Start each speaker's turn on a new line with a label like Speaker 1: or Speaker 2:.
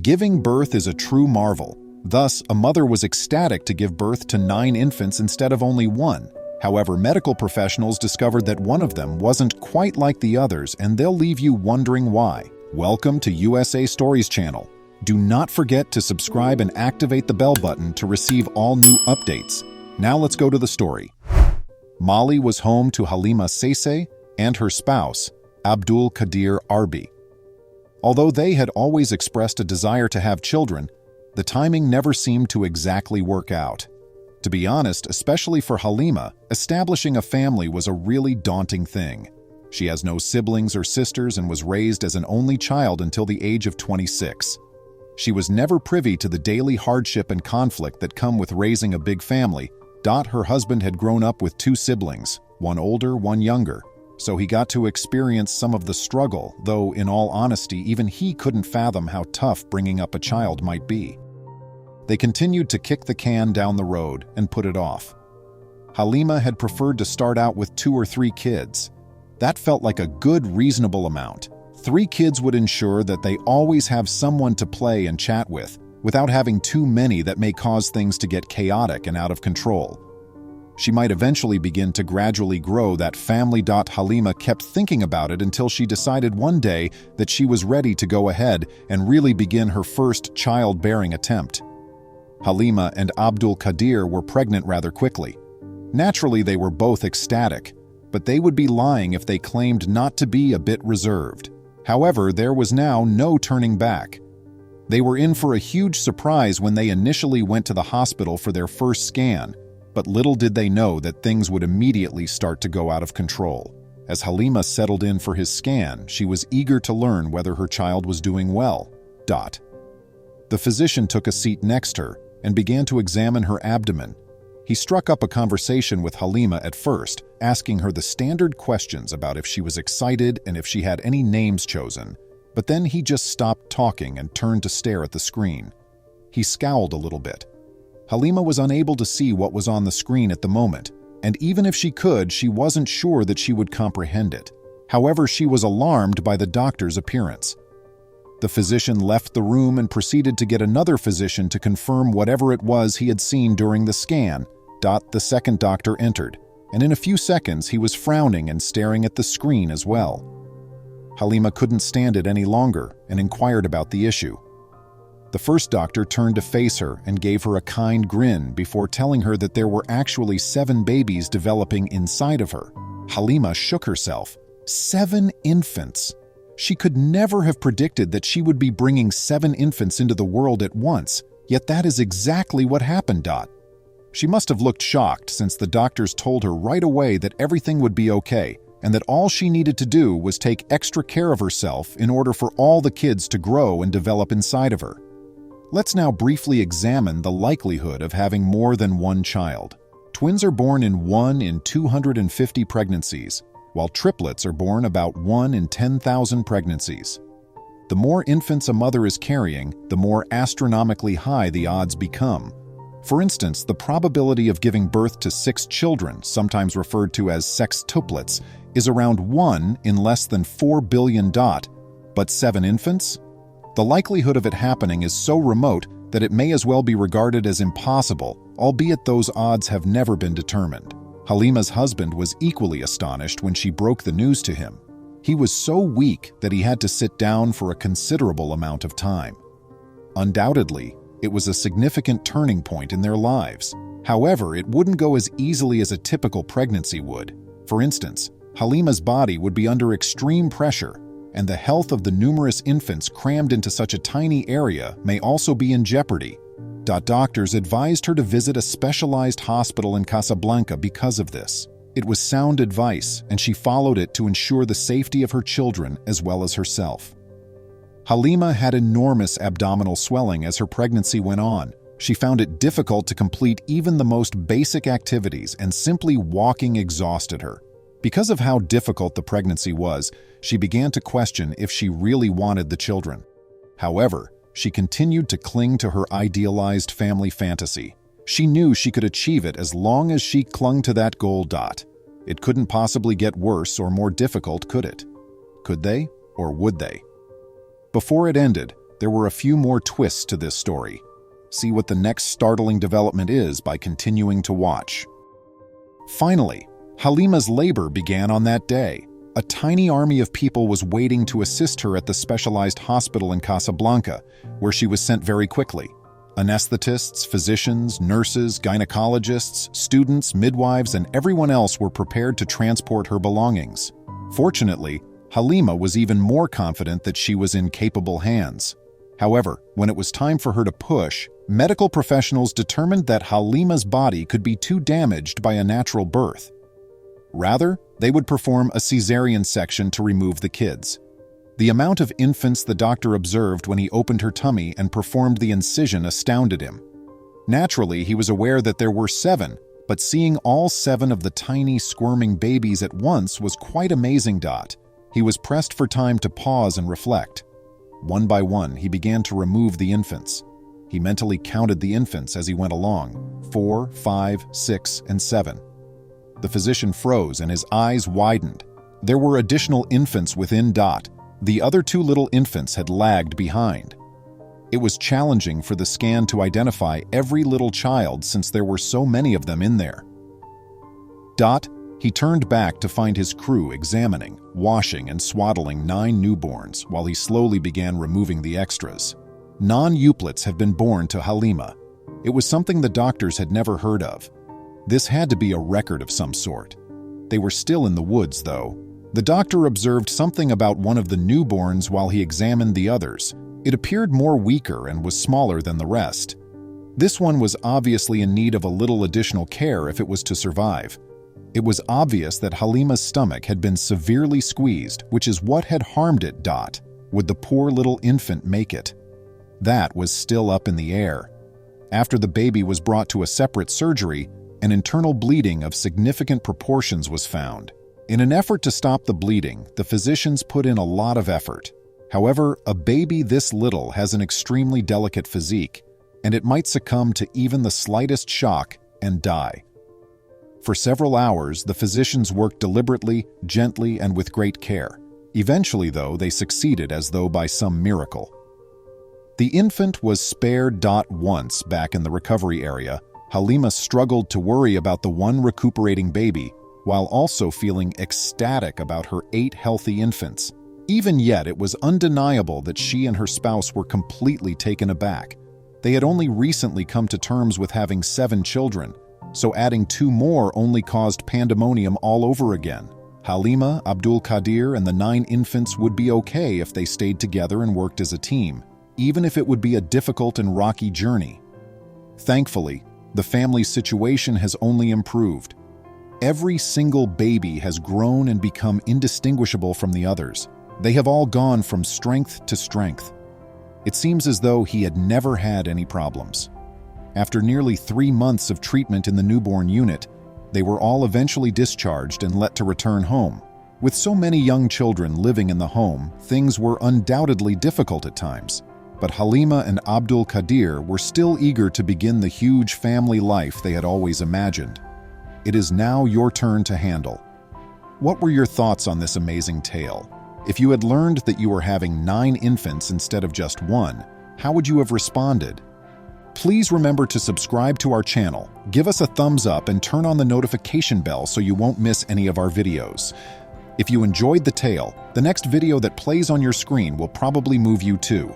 Speaker 1: Giving birth is a true marvel. Thus, a mother was ecstatic to give birth to 9 infants instead of only 1. However, medical professionals discovered that one of them wasn't quite like the others, and they'll leave you wondering why. Welcome to USA Stories channel. Do not forget to subscribe and activate the bell button to receive all new updates. Now let's go to the story. Mali was home to Halima Sese and her spouse, Abdul Qadir Arbi. Although they had always expressed a desire to have children, the timing never seemed to exactly work out. To be honest, especially for Halima, establishing a family was a really daunting thing. She has no siblings or sisters and was raised as an only child until the age of 26. She was never privy to the daily hardship and conflict that come with raising a big family. Her husband had grown up with 2 siblings, one older, one younger, so he got to experience some of the struggle, though in all honesty, even he couldn't fathom how tough bringing up a child might be. They continued to kick the can down the road and put it off. Halima had preferred to start out with 2 or 3 kids. That felt like a good, reasonable amount. 3 kids would ensure that they always have someone to play and chat with, without having too many that may cause things to get chaotic and out of control. She might eventually begin to gradually grow that family. Halima kept thinking about it until she decided one day that she was ready to go ahead and really begin her first childbearing attempt. Halima and Abdul Qadir were pregnant rather quickly. Naturally, they were both ecstatic, but they would be lying if they claimed not to be a bit reserved. However, there was now no turning back. They were in for a huge surprise when they initially went to the hospital for their first scan, but little did they know that things would immediately start to go out of control. As Halima settled in for his scan, she was eager to learn whether her child was doing well. The physician took a seat next to her and began to examine her abdomen. He struck up a conversation with Halima at first, asking her the standard questions about if she was excited and if she had any names chosen. But then he just stopped talking and turned to stare at the screen. He scowled a little bit. Halima was unable to see what was on the screen at the moment, and even if she could, she wasn't sure that she would comprehend it. However, she was alarmed by the doctor's appearance. The physician left the room and proceeded to get another physician to confirm whatever it was he had seen during the scan. The second doctor entered, and in a few seconds he was frowning and staring at the screen as well. Halima couldn't stand it any longer and inquired about the issue. The first doctor turned to face her and gave her a kind grin before telling her that there were actually 7 babies developing inside of her. Halima shook herself. 7 infants! She could never have predicted that she would be bringing 7 infants into the world at once, yet that is exactly what happened. She must have looked shocked since the doctors told her right away that everything would be okay, and that all she needed to do was take extra care of herself in order for all the kids to grow and develop inside of her. Let's now briefly examine the likelihood of having more than 1 child. Twins are born in 1 in 250 pregnancies, while triplets are born about 1 in 10,000 pregnancies. The more infants a mother is carrying, the more astronomically high the odds become. For instance, the probability of giving birth to 6 children, sometimes referred to as sextuplets, is around 1 in less than 4 billion. But 7 infants? The likelihood of it happening is so remote that it may as well be regarded as impossible, albeit those odds have never been determined. Halima's husband was equally astonished when she broke the news to him. He was so weak that he had to sit down for a considerable amount of time. Undoubtedly, it was a significant turning point in their lives. However, it wouldn't go as easily as a typical pregnancy would. For instance, Halima's body would be under extreme pressure, and the health of the numerous infants crammed into such a tiny area may also be in jeopardy. Doctors advised her to visit a specialized hospital in Casablanca because of this. It was sound advice, and she followed it to ensure the safety of her children as well as herself. Halima had enormous abdominal swelling as her pregnancy went on. She found it difficult to complete even the most basic activities, and simply walking exhausted her. Because of how difficult the pregnancy was, she began to question if she really wanted the children. However, she continued to cling to her idealized family fantasy. She knew she could achieve it as long as she clung to that goal. It couldn't possibly get worse or more difficult, could it? Could they, or would they? Before it ended, there were a few more twists to this story. See what the next startling development is by continuing to watch. Finally, Halima's labor began on that day. A tiny army of people was waiting to assist her at the specialized hospital in Casablanca, where she was sent very quickly. Anesthetists, physicians, nurses, gynecologists, students, midwives, and everyone else were prepared to transport her belongings. Fortunately, Halima was even more confident that she was in capable hands. However, when it was time for her to push, medical professionals determined that Halima's body could be too damaged by a natural birth. Rather, they would perform a cesarean section to remove the kids. The amount of infants the doctor observed when he opened her tummy and performed the incision astounded him. Naturally, he was aware that there were 7, but seeing all 7 of the tiny, squirming babies at once was quite amazing. He was pressed for time to pause and reflect. One by one, he began to remove the infants. He mentally counted the infants as he went along: 4, 5, 6, and 7. The physician froze and his eyes widened. There were additional infants within. The other 2 little infants had lagged behind. It was challenging for the scan to identify every little child since there were so many of them in there. He turned back to find his crew examining, washing, and swaddling 9 newborns while he slowly began removing the extras. Non-euplets have been born to Halima. It was something the doctors had never heard of. This had to be a record of some sort. They were still in the woods, though. The doctor observed something about one of the newborns while he examined the others. It appeared more weaker and was smaller than the rest. This one was obviously in need of a little additional care if it was to survive. It was obvious that Halima's stomach had been severely squeezed, which is what had harmed it. Would the poor little infant make it? That was still up in the air. After the baby was brought to a separate surgery, an internal bleeding of significant proportions was found. In an effort to stop the bleeding, the physicians put in a lot of effort. However, a baby this little has an extremely delicate physique, and it might succumb to even the slightest shock and die. For several hours, the physicians worked deliberately, gently, and with great care. Eventually, though, they succeeded as though by some miracle. The infant was spared. Once back in the recovery area, Halima struggled to worry about the one recuperating baby, while also feeling ecstatic about her 8 healthy infants. Even yet, it was undeniable that she and her spouse were completely taken aback. They had only recently come to terms with having 7 children, so adding 2 more only caused pandemonium all over again. Halima, Abdul Qadir, and the 9 infants would be okay if they stayed together and worked as a team, even if it would be a difficult and rocky journey. Thankfully, the family's situation has only improved. Every single baby has grown and become indistinguishable from the others. They have all gone from strength to strength. It seems as though he had never had any problems. After nearly 3 months of treatment in the newborn unit, they were all eventually discharged and let to return home. With so many young children living in the home, things were undoubtedly difficult at times. But Halima and Abdul Qadir were still eager to begin the huge family life they had always imagined. It is now your turn to handle. What were your thoughts on this amazing tale? If you had learned that you were having 9 infants instead of just 1, how would you have responded? Please remember to subscribe to our channel, give us a thumbs up, and turn on the notification bell so you won't miss any of our videos. If you enjoyed the tale, the next video that plays on your screen will probably move you too.